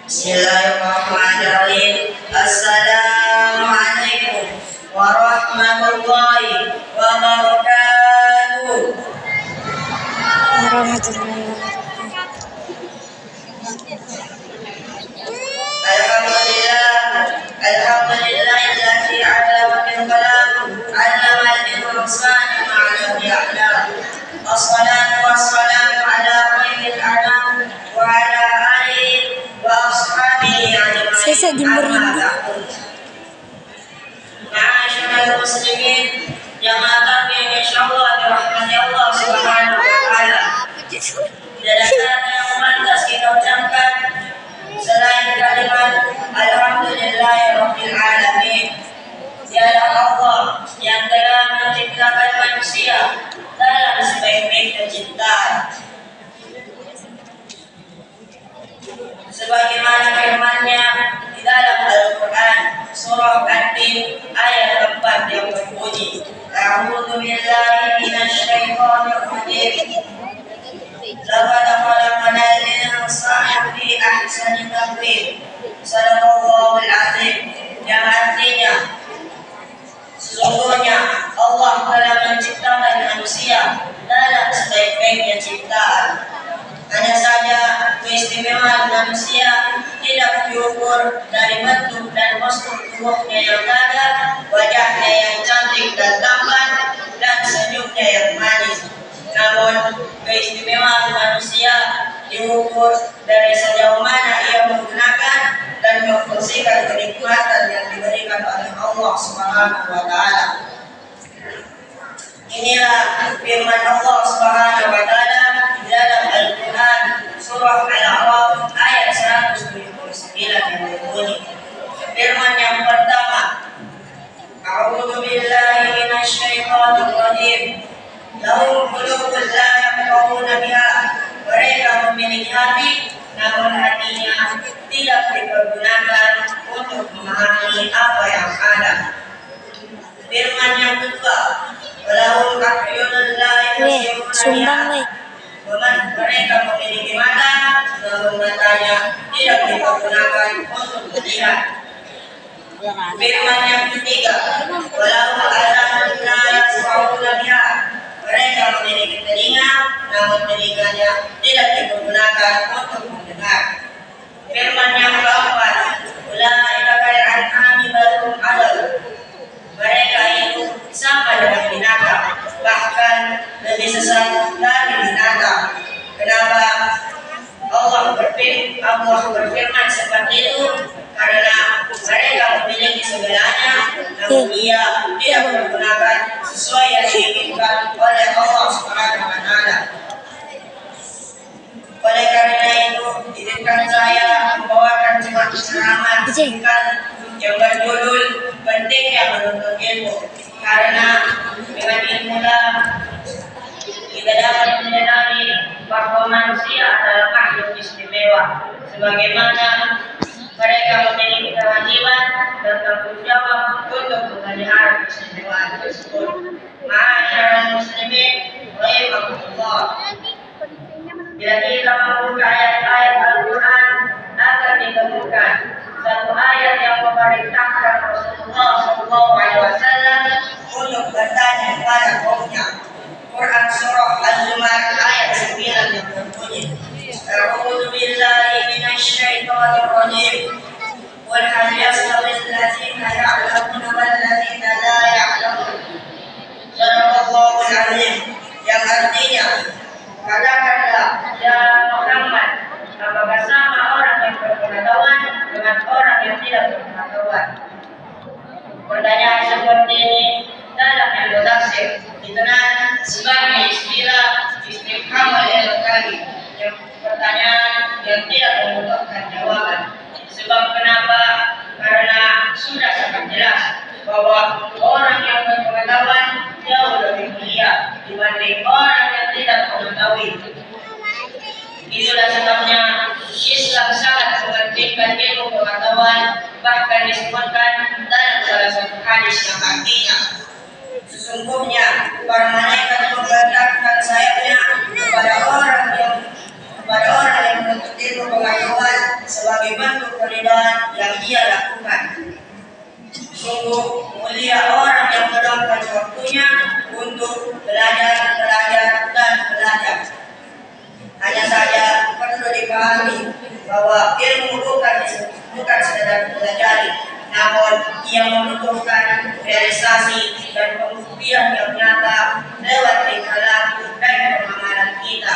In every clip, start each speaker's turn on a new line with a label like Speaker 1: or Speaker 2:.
Speaker 1: Bismillahirrahmanirrahim. Assalamualaikum warahmatullahi wabarakatuh. Alhamdulillahilladzi 'allama bil qalam 'allama al-insana ma 'lam ya'lam. Wassalatu wassalamu ala khairil anam wa ala alihi wa ashabihi ajma'in. Ma'asyiral muslimin, jamaah yang insyaallah dirahmati Allah Subhanahu wa taala. Tidak ada yang pantas kita ucapkan selain kalimat alhamdulillahirabbil alamin. Dialah Allah yang telah menciptakan manusia dalam sebaik-baik penciptaan. Sebagaimana firman-Nya di dalam Al-Qur'an surah An-Tin ayat 4 yang berbunyi, A'udzu billahi minasy syaithanir rajim. Laqad khalaqnal insana fi ahsani taqwim. Shadaqallahul azim. Yang artinya sesungguhnya Allah telah menciptakan manusia dalam sebaik-baiknya ciptaan. Hanya saja keistimewaan manusia tidak diukur dari bentuk dan postur tubuhnya yang gagah, wajahnya yang cantik dan tampan, dan senyumnya yang manis. Namun keistimewaan manusia diukur dari sejauh mana ia menggunakan dan memfungsikan kenikmatan yang diberikan oleh Allah Subhanahu wa taala. Inilah firman Allah Subhanahu wa taala di dalam Al-Qur'an surah Al-A'raf ayat 179 yang berbunyi. Firman yang pertama, A'udzu billahi minasy syaithanir rajim. Lahum qulubun la yafqahuna biha. Mereka memiliki hati, namun hatinya tidak dipergunakan untuk memahami apa yang ada. Firman yang kedua, walahum a'yunun la yubsiruna biha. Mereka memiliki mata, namun matanya tidak dipergunakan untuk melihat. Firman yang ketiga, walahum adhanun la yasma'una biha. Mereka memiliki telinga, namun telinganya tidak dipergunakan untuk mendengar. Firman yang keempat, ulaika kal an'ami bal hum adall. Mereka itu sama dengan binatang, bahkan lebih sesat dari binatang. Kenapa Allah berfirman seperti itu? Karena mereka memiliki segalanya, namun ia tidak menggunakan sesuai yang diinginkan oleh Allah Subhanahu wa taala. Oleh karena itu, izinkan saya membawakan ceramah singkat yang berjudul pentingnya menuntut ilmu. Karena dengan ilmulah kita dapat menyadari bahwa manusia adalah makhluk istimewa, sebagaimana mereka memiliki kewajiban dan tanggung jawab untuk memelihara keistimewaan tersebut. Ma'asyiral muslimin, rahimakumullah. Bila kita membuka ayat-ayat Al-Quran, akan ditemukan satu ayat yang memerintahkan Rasulullah SAW untuk bertanya kepada kaumnya. Quran surah Az-Zumar ayat 9 yang berbunyi, A'udzu billahi minasy syaithanir rajim. Qul hal yastawi alladziina ya'lamuna wal ladziina la ya'lamun. Shadaqallahul azim. Yang artinya, katakanlah ya Muhammad, apakah sama orang yang berpengetahuan dengan orang yang tidak berpengetahuan? Pertanyaan seperti ini dalam ilmu tafsir dikenal sebagai istilah istifhamul inkari, yang pertanyaan yang tidak membutuhkan jawaban. Sebab kenapa? Karena sudah sangat jelas bahwa orang yang berpengetahuan jauh lebih mulia dibanding orang yang tidak mengetahui. Itulah sebabnya Islam sangat mementingkan ilmu pengetahuan, bahkan disebutkan dalam salah satu hadis yang artinya, sesungguhnya para malaikat memberatkan sayapnya kepada orang yang kepada orang yang menuntut ilmu pengetahuan sebagai bentuk keridhaan yang ia lakukan. Sungguh mulia orang yang meluangkan waktunya untuk belajar, dan belajar. Hanya saja perlu dipahami bahwa ilmu bukan sekedar mempelajari, namun ia membutuhkan realisasi dan pembuktian yang nyata lewat tingkah laku dan pemahaman kita.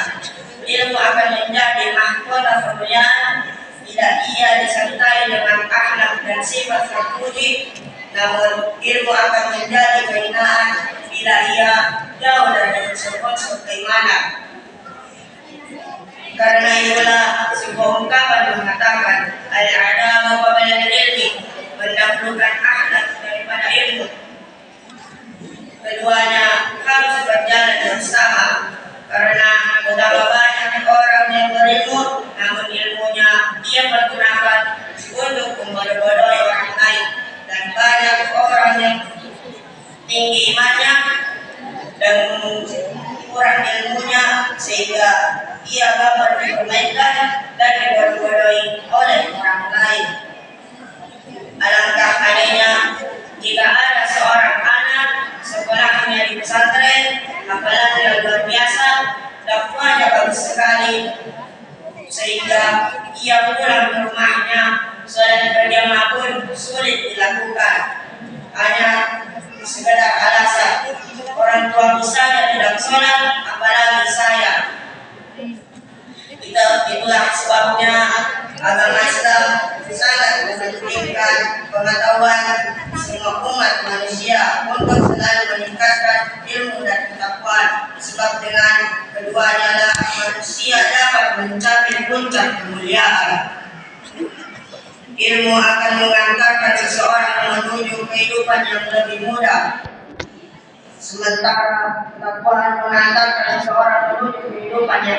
Speaker 1: Ilmu akan menjadi mahkota kemuliaan bila ia disertai dengan akhlak dan sifat terpuji, namun ilmu akan menjadi kehinaan bila ia jauh dari unsur-unsur keimanan. Karena itulah sebuah ungkapan mengatakan al-adamu qabla al-ilmi, mendahulukan akhlak daripada ilmu. Keduanya harus berjalan bersama, karena betapa banyak orang yang berilmu namun ilmunya ia pergunakan untuk membodoh-bodohi orang lain, dan banyak orang yang tinggi imannya dan kurang ilmunya sehingga ia dapat dipermainkan dan dibodoh-bodohi oleh orang lain. Alangkah anehnya jika ada seorang anak sekolahnya di pesantren, apalagi yang luar biasa, dakwahnya bagus sekali, sehingga ia pulang ke rumahnya sholat berjamaah pun sulit dilakukan. Hanya sekedar alasan orang tua saya tidak sholat, apalagi saya. Itulah sebabnya agama Islam sangat mementingkan pengetahuan semua umat manusia untuk selalu meningkatkan ilmu dan ketakwaan, sebab dengan keduanya lah manusia dapat mencapai puncak kemuliaan. Ilmu akan mengantarkan seseorang menuju kehidupan yang lebih mudah, sementara ketakwaan mengantarkan seseorang menuju kehidupan yang